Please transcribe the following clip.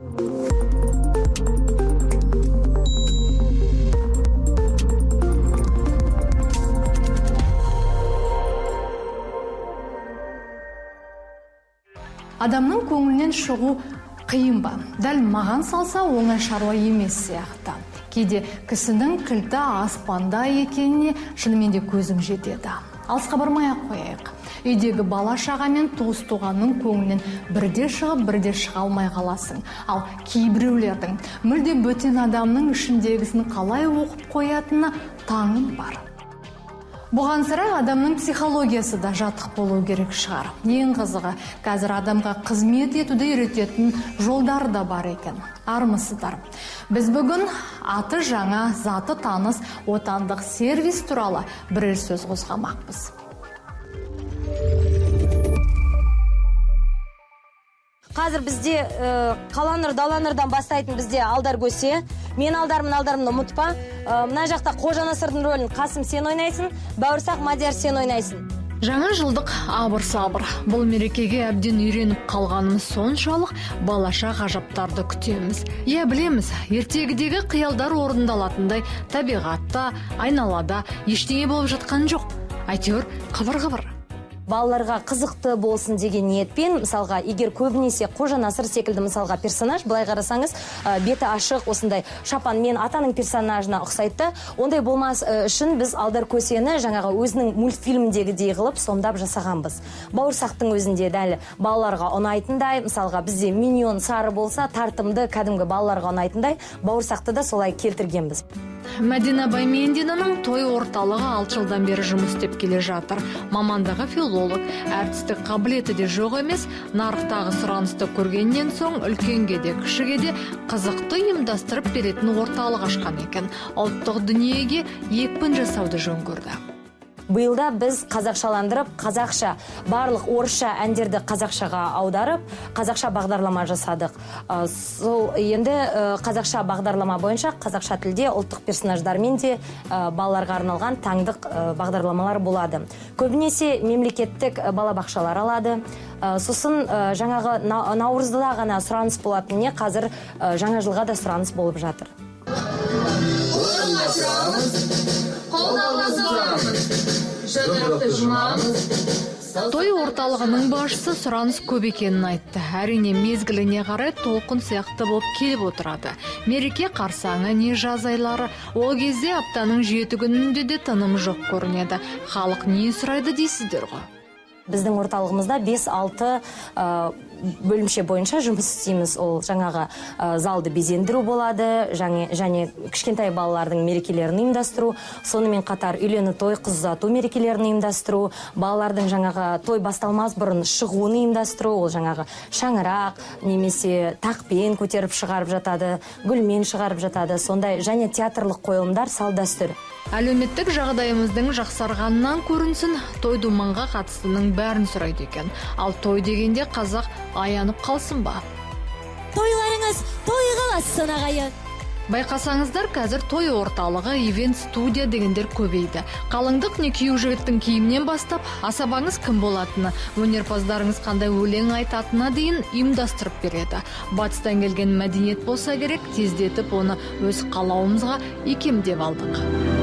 Адамның көңілінен шығу қиын ба? Дәл маған салса оңай шаруа емес сияқты. Кейде кісінің кілті аспанда екеніне шынымен де көзім жетеді. Алысқа бармай-ақ қояйық. Үйдегі бала шағамен туыс-туғанның көңілінен бірде шығып, бірде шыға алмай қаласың. Ал кейбіреулердің мүлде бөтен адамның ішіндегісін қалай оқып қоятынына таңым бар. Бұған сірә адамның психологиясы да жатық болу керек шығар. Ең қызығы, қазір адамға қызмет етуді үйрететін жолдары да бар екен. Армысыздар. Біз бүгін аты жаңа, заты таныс отандық сервис туралы бірер сөз қозғамақпыз. Қазір бізде қаланыр-даланырдан бастайтын бізде алдар көсе. Мен алдарымды ұмытпа. Мына жақта Қожанасырдың рөлін Қасым сен ойнайсың, Бауырсақ Мадияр сен ойнайсың. Жаңа жылдық абыр-сабыр. Бұл мерекеге әбден үйреніп қалғанымыз соншалық балаша ғажаптарды күтеміз. Білеміз, ертегідегі қиялдар орындалатындай табиғатта, айналада ештеңе болып жатқан жоқ. Әйтеуір қыбыр-қыбыр. Балаларға қызықты болсын деген ниетпен, мысалға, егер көбінесе Қожанасыр секілді мысалға персонаж, былай қарасаңыз, беті ашық, осындай шапан мен атаның персонажына ұқсайды, ондай болмас үшін біз алдар көсені жаңағы өзінің мультфильмдегідей қылып сомдап жасағанбыз. Бауырсақтың өзінде дәл балаларға ұнайтындай, мысалға, бізде миньон сары болса, тартымды кәдімгі балаларға ұнайтындай, бауырсақты да солай келтіргенбіз. Мәдина Баймендинаның той орталығы 6 жылдан бері жұмыс істеп келе жатыр. Мамандығы филолог, әртістік қабілеті де жоқ емес, нарықтағы сұранысты көргеннен соң үлкенге де кішіге де қызықты ұйымдастырып беретін орталық ашқан екен. Ұлттық дүниеге екпін жасауды жөн көрді. Биылда біз қазақшаландырып, қазақша, барлық орысша әндерді қазақшаға аударып, қазақша бағдарлама жасадық. Сол енді қазақша бағдарлама бойынша қазақша тілде ұлттық персонаждармен де балаларға арналған таңдық бағдарламалар болады. Көбінесе мемлекеттік балабақшалар алады. Сосын жаңағы наурызда ғана сұраныс болатыніне қазір жаңа жылға да сұраныс болып жатыр. Той орталығының басшысы сұраныс көп екенін айтты. Әрине мезгіліне қарай толқын сияқты болып келіп отырады. Мереке қарсаңы не жаз айлары, ол кезде аптаның 7 күнінде де тыным жоқ көрінеді. Халық не сұрайды дейсіздер ғой? Біздің орталығымызда 5-6 бөлімше бойынша жұмыс істейміз. Ол жаңағы залды безендіру болады, және кішкентай балалардың мерекелерін ұйымдастыру, сонымен қатар үйлену той, қыз ұзату мерекелерін ұйымдастыру, балалардың жаңағы той басталмас бұрын шығуын ұйымдастыру, ол жаңағы шаңырақ, немесе тақпен көтеріп шығарып жатады, гүлмен шығарып жатады, сондай және театрлық қойылымдар салт-дәстүр. Әлеуметтік жағдайымыздың жақсарғаннан көрінсін, той думанға қатыстының бәрін сұрайды екен. Ал той дегенде қазақ аянып қалсын ба? Тойларыңыз той қаласын ағайын. Байқасаңыздар, қазір той орталығы, ивент студия дегендер көбейді. Қалыңдық не күйеу жігіттің киімнен бастап, асабаңыз кім болатыны, өнерпаздарыңыз қандай өлең айтатына дейін ұйымдастырып береді. Батыстан келген мәдениет болса керек, тездетіп оны өз қалауымызға икемдеп алдық.